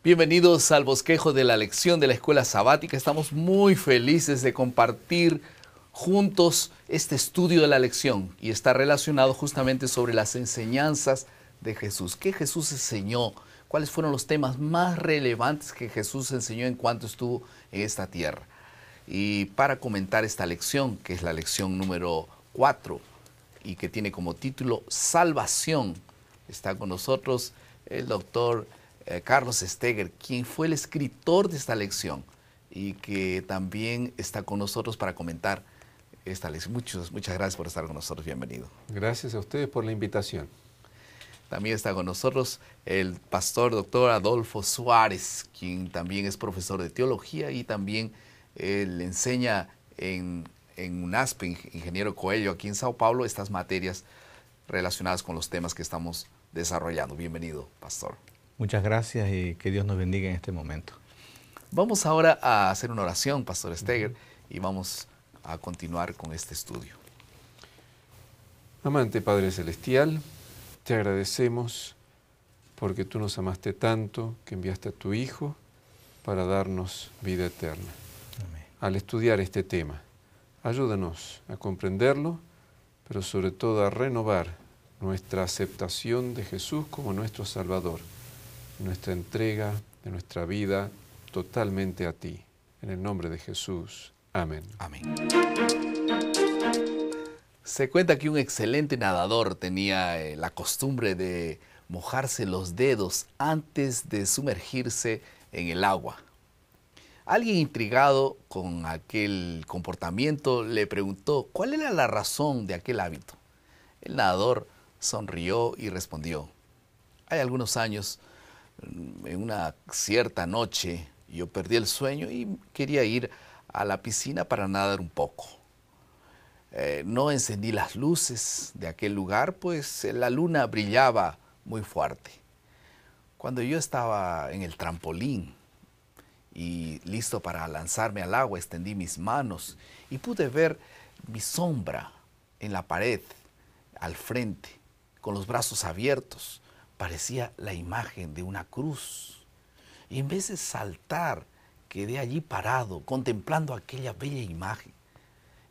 Bienvenidos al bosquejo de la lección de la escuela sabática. Estamos muy felices de compartir juntos este estudio de la lección y está relacionado justamente sobre las enseñanzas de Jesús. ¿Qué Jesús enseñó? ¿Cuáles fueron los temas más relevantes que Jesús enseñó en cuanto estuvo en esta tierra? Y para comentar esta lección, que es la lección número 4 y que tiene como título Salvación, está con nosotros el doctor Carlos Steger, quien fue el escritor de esta lección y que también está con nosotros para comentar esta lección. Muchas gracias por estar con nosotros. Bienvenido. Gracias a ustedes por la invitación. También está con nosotros el pastor doctor Adolfo Suárez, quien también es profesor de teología y también le enseña en UNASPE, Ingeniero Coelho, aquí en Sao Paulo, estas materias relacionadas con los temas que estamos desarrollando. Bienvenido, pastor. Muchas gracias y que Dios nos bendiga en este momento. Vamos ahora a hacer una oración, pastor Steger, y vamos a continuar con este estudio. Amante Padre Celestial, te agradecemos porque tú nos amaste tanto que enviaste a tu Hijo para darnos vida eterna. Amén. Al estudiar este tema, ayúdanos a comprenderlo, pero sobre todo a renovar nuestra aceptación de Jesús como nuestro Salvador, nuestra entrega de nuestra vida totalmente a ti. En el nombre de Jesús. Amén. Amén. Se cuenta que un excelente nadador tenía la costumbre de mojarse los dedos antes de sumergirse en el agua. Alguien intrigado con aquel comportamiento le preguntó cuál era la razón de aquel hábito. El nadador sonrió y respondió: hay algunos años, en una cierta noche, yo perdí el sueño y quería ir a la piscina para nadar un poco. No encendí las luces de aquel lugar, pues la luna brillaba muy fuerte. Cuando yo estaba en el trampolín y listo para lanzarme al agua, extendí mis manos y pude ver mi sombra en la pared al frente, con los brazos abiertos. Parecía la imagen de una cruz. Y en vez de saltar, quedé allí parado, contemplando aquella bella imagen.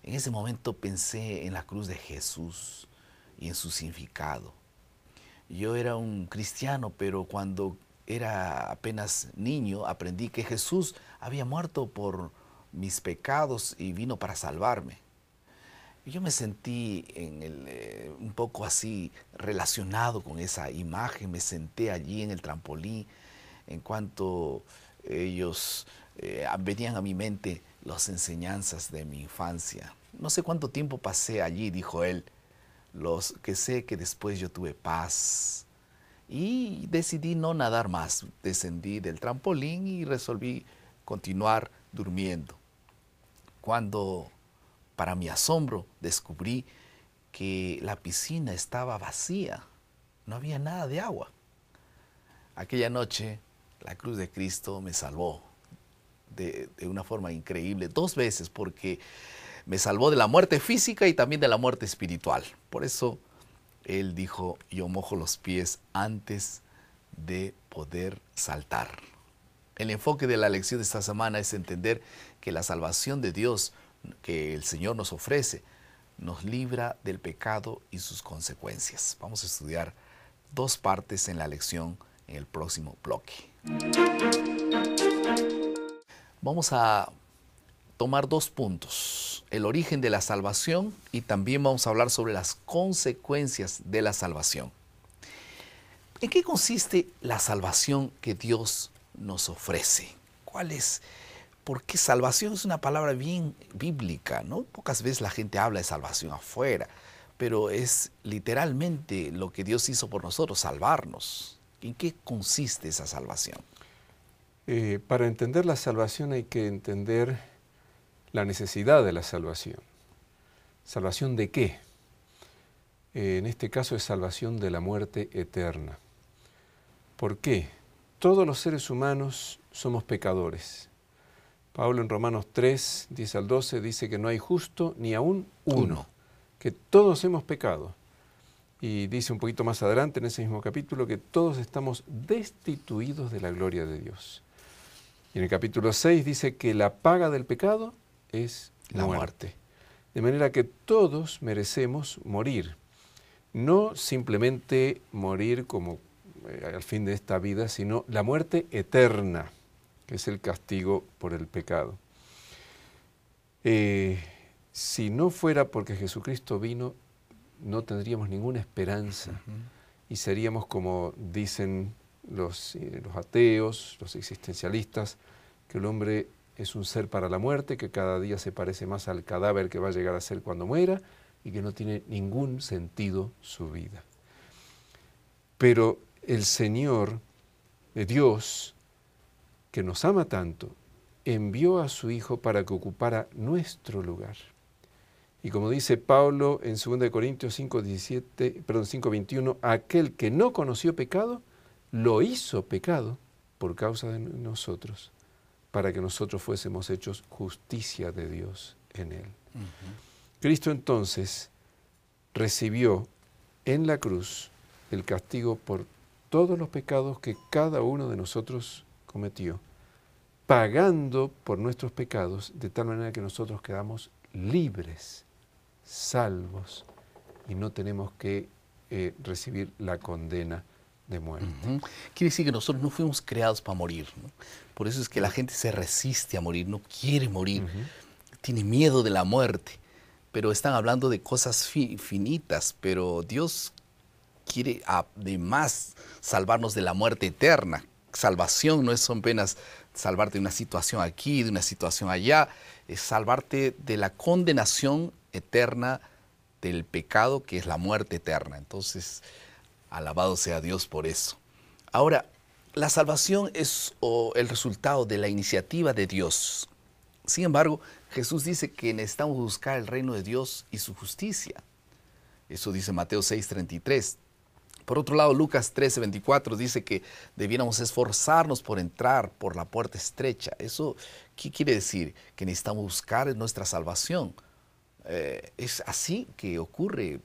En ese momento pensé en la cruz de Jesús y en su significado. Yo era un cristiano, pero cuando era apenas niño, aprendí que Jesús había muerto por mis pecados y vino para salvarme. Yo me sentí un poco así relacionado con esa imagen. Me senté allí en el trampolín en cuanto ellos venían a mi mente las enseñanzas de mi infancia. No sé cuánto tiempo pasé allí, dijo él, los que sé que después yo tuve paz. Y decidí no nadar más. Descendí del trampolín y resolví continuar durmiendo. Cuando, para mi asombro, descubrí que la piscina estaba vacía, no había nada de agua. Aquella noche, la cruz de Cristo me salvó de una forma increíble, 2 veces, porque me salvó de la muerte física y también de la muerte espiritual. Por eso, Él dijo, yo mojo los pies antes de poder saltar. El enfoque de la lección de esta semana es entender que la salvación de Dios que el Señor nos ofrece, nos libra del pecado y sus consecuencias. Vamos a estudiar 2 partes en la lección en el próximo bloque. Vamos a tomar 2 puntos, el origen de la salvación y también vamos a hablar sobre las consecuencias de la salvación. ¿En qué consiste la salvación que Dios nos ofrece? ¿Cuál es? Porque salvación es una palabra bien bíblica, ¿no? Pocas veces la gente habla de salvación afuera, pero es literalmente lo que Dios hizo por nosotros, salvarnos. ¿En qué consiste esa salvación? Para entender la salvación hay que entender la necesidad de la salvación. ¿Salvación de qué? En este caso es salvación de la muerte eterna. ¿Por qué? Todos los seres humanos somos pecadores. Pablo en Romanos 3, 10 al 12 dice que no hay justo ni aún uno, que todos hemos pecado. Y dice un poquito más adelante en ese mismo capítulo que todos estamos destituidos de la gloria de Dios. Y en el capítulo 6 dice que la paga del pecado es la muerte. De manera que todos merecemos morir. No simplemente morir como al fin de esta vida, sino la muerte eterna, que es el castigo por el pecado. Si no fuera porque Jesucristo vino, no tendríamos ninguna esperanza y seríamos como dicen los ateos, los existencialistas, que el hombre es un ser para la muerte, que cada día se parece más al cadáver que va a llegar a ser cuando muera y que no tiene ningún sentido su vida. Pero el Señor, Dios, que nos ama tanto, envió a su Hijo para que ocupara nuestro lugar. Y como dice Pablo en 2 Corintios 5:21, aquel que no conoció pecado, lo hizo pecado por causa de nosotros, para que nosotros fuésemos hechos justicia de Dios en él. Cristo entonces recibió en la cruz el castigo por todos los pecados que cada uno de nosotros cometió, pagando por nuestros pecados de tal manera que nosotros quedamos libres, salvos, y no tenemos que recibir la condena de muerte. Quiere decir que nosotros no fuimos creados para morir, ¿no? Por eso es que la gente se resiste a morir, no quiere morir, tiene miedo de la muerte, pero están hablando de cosas finitas, pero Dios quiere además salvarnos de la muerte eterna. Salvación no es apenas salvarte de una situación aquí, de una situación allá, es salvarte de la condenación eterna del pecado, que es la muerte eterna. Entonces, alabado sea Dios por eso. Ahora, la salvación es el resultado de la iniciativa de Dios. Sin embargo, Jesús dice que necesitamos buscar el reino de Dios y su justicia. Eso dice Mateo 6:33. Por otro lado, Lucas 13:24 dice que debiéramos esforzarnos por entrar por la puerta estrecha. ¿Eso qué quiere decir? Que necesitamos buscar nuestra salvación. ¿Es así que ocurre,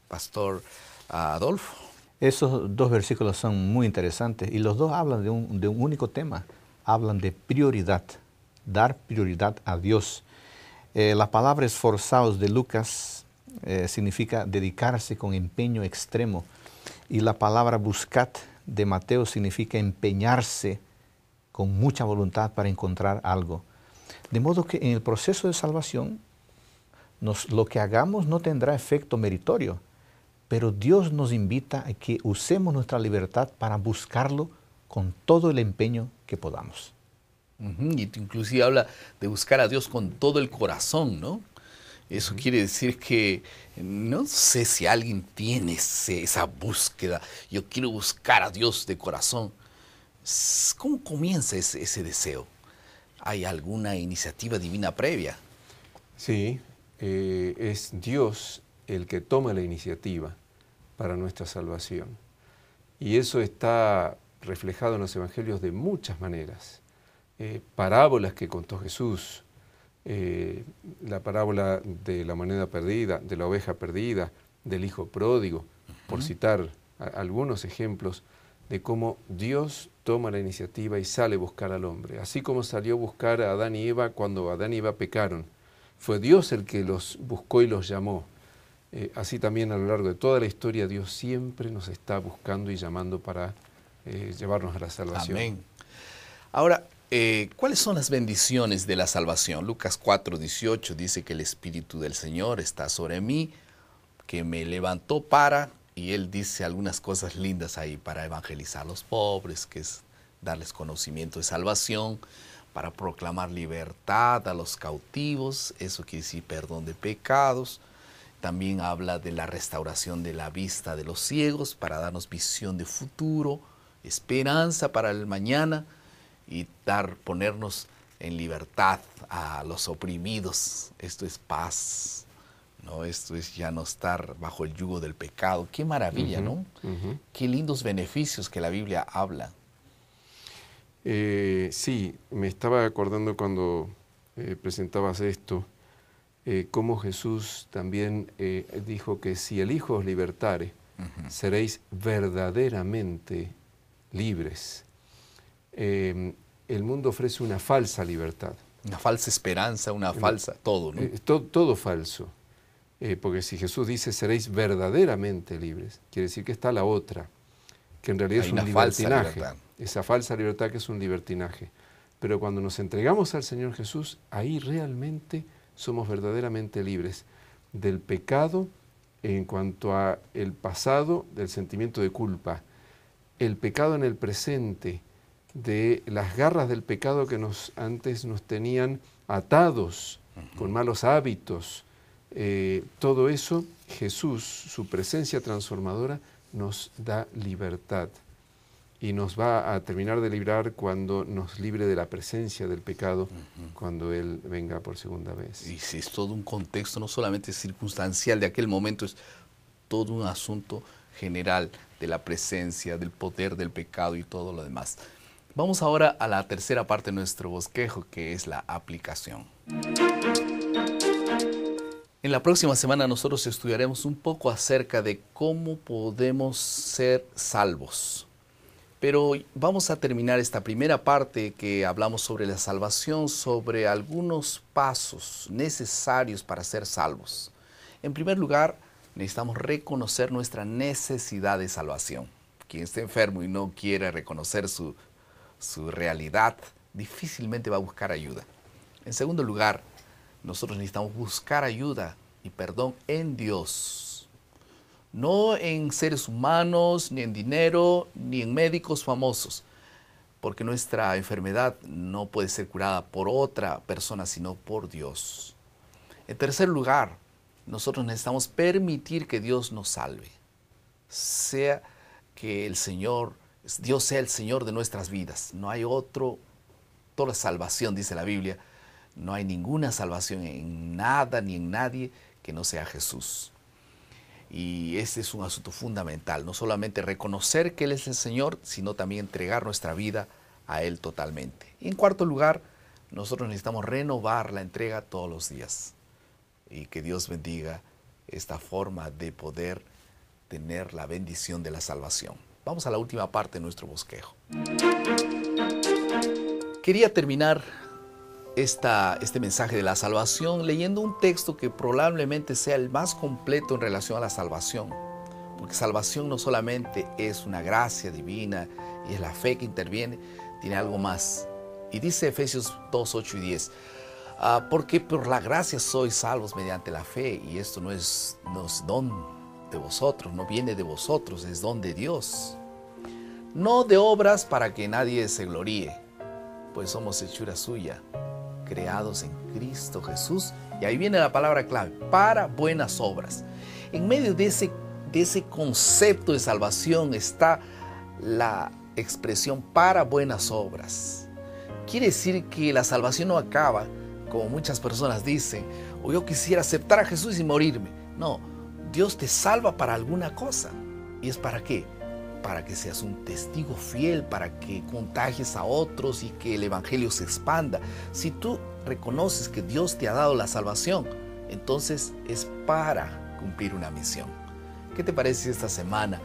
Pastor Adolfo? Esos dos versículos son muy interesantes y los dos hablan de un único tema. Hablan de prioridad, dar prioridad a Dios. La palabra esforzados de Lucas significa dedicarse con empeño extremo. Y la palabra buscad de Mateo significa empeñarse con mucha voluntad para encontrar algo. De modo que en el proceso de salvación, lo que hagamos no tendrá efecto meritorio, pero Dios nos invita a que usemos nuestra libertad para buscarlo con todo el empeño que podamos. Y inclusive habla de buscar a Dios con todo el corazón, ¿no? Eso quiere decir que no sé si alguien tiene esa búsqueda. Yo quiero buscar a Dios de corazón. ¿Cómo comienza ese deseo? ¿Hay alguna iniciativa divina previa? Sí, es Dios el que toma la iniciativa para nuestra salvación. Y eso está reflejado en los evangelios de muchas maneras. Parábolas que contó Jesús, la parábola de la moneda perdida, de la oveja perdida, del hijo pródigo, por citar algunos ejemplos de cómo Dios toma la iniciativa y sale a buscar al hombre. Así como salió a buscar a Adán y Eva cuando Adán y Eva pecaron. Fue Dios el que los buscó y los llamó. Así también a lo largo de toda la historia Dios siempre nos está buscando y llamando para llevarnos a la salvación. Amén. Ahora, ¿cuáles son las bendiciones de la salvación? Lucas 4:18 dice que el Espíritu del Señor está sobre mí, que me levantó para, y Él dice algunas cosas lindas ahí, para evangelizar a los pobres, que es darles conocimiento de salvación, para proclamar libertad a los cautivos, eso quiere decir perdón de pecados. También habla de la restauración de la vista de los ciegos, para darnos visión de futuro, esperanza para el mañana. y ponernos en libertad a los oprimidos. Esto es paz, ¿no? Esto es ya no estar bajo el yugo del pecado. Qué maravilla, ¿no? Qué lindos beneficios que la Biblia habla. Sí, me estaba acordando cuando presentabas esto, cómo Jesús también dijo que si el Hijo os libertare, seréis verdaderamente libres. El mundo ofrece una falsa libertad. Una falsa esperanza, una falsa, todo, ¿no? Todo falso. Porque si Jesús dice seréis verdaderamente libres, quiere decir que está la otra, que en realidad es un libertinaje. Esa falsa libertad que es un libertinaje. Pero cuando nos entregamos al Señor Jesús, ahí realmente somos verdaderamente libres del pecado en cuanto a el pasado, del sentimiento de culpa, el pecado en el presente, de las garras del pecado que antes nos tenían atados con malos hábitos. Todo eso, Jesús, su presencia transformadora, nos da libertad. Y nos va a terminar de librar cuando nos libre de la presencia del pecado, cuando Él venga por segunda vez. Y si es todo un contexto, no solamente circunstancial de aquel momento, es todo un asunto general de la presencia, del poder del pecado y todo lo demás. Vamos ahora a la tercera parte de nuestro bosquejo, que es la aplicación. En la próxima semana nosotros estudiaremos un poco acerca de cómo podemos ser salvos. Pero vamos a terminar esta primera parte que hablamos sobre la salvación, sobre algunos pasos necesarios para ser salvos. En primer lugar, necesitamos reconocer nuestra necesidad de salvación. Quien esté enfermo y no quiere reconocer su realidad, difícilmente va a buscar ayuda. En segundo lugar, nosotros necesitamos buscar ayuda y perdón en Dios. No en seres humanos, ni en dinero, ni en médicos famosos, porque nuestra enfermedad no puede ser curada por otra persona, sino por Dios. En tercer lugar, nosotros necesitamos permitir que Dios nos salve. Sea que Dios sea el Señor de nuestras vidas. No hay toda salvación, dice la Biblia. No hay ninguna salvación en nada ni en nadie que no sea Jesús. Y este es un asunto fundamental, no solamente reconocer que Él es el Señor, sino también entregar nuestra vida a Él totalmente. Y en cuarto lugar, nosotros necesitamos renovar la entrega todos los días. Y que Dios bendiga esta forma de poder tener la bendición de la salvación. Vamos a la última parte de nuestro bosquejo. Quería terminar este mensaje de la salvación leyendo un texto que probablemente sea el más completo en relación a la salvación, porque salvación no solamente es una gracia divina y es la fe que interviene, tiene algo más. Y dice Efesios 2, 8 y 10, porque por la gracia sois salvos mediante la fe, y esto no es don de vosotros, no viene de vosotros, es don de Dios, no de obras para que nadie se gloríe, pues somos hechura suya, creados en Cristo Jesús, y ahí viene la palabra clave, para buenas obras. En medio de ese concepto de salvación está la expresión para buenas obras. Quiere decir que la salvación no acaba, como muchas personas dicen, o yo quisiera aceptar a Jesús y morirme. No, Dios te salva para alguna cosa. ¿Y es para qué? Para que seas un testigo fiel, para que contagies a otros y que el Evangelio se expanda. Si tú reconoces que Dios te ha dado la salvación, entonces es para cumplir una misión. ¿Qué te parece si esta semana,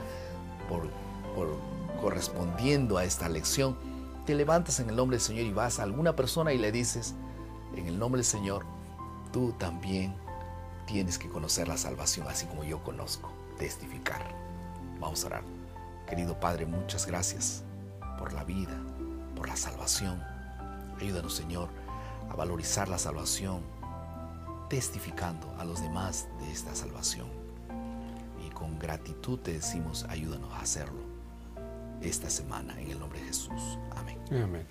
correspondiendo a esta lección, te levantas en el nombre del Señor y vas a alguna persona y le dices, en el nombre del Señor, tú también tienes que conocer la salvación, así como yo conozco, testificar? Vamos a orar. Querido Padre, muchas gracias por la vida, por la salvación. Ayúdanos, Señor, a valorizar la salvación, testificando a los demás de esta salvación. Y con gratitud te decimos, ayúdanos a hacerlo esta semana, en el nombre de Jesús. Amén. Amén.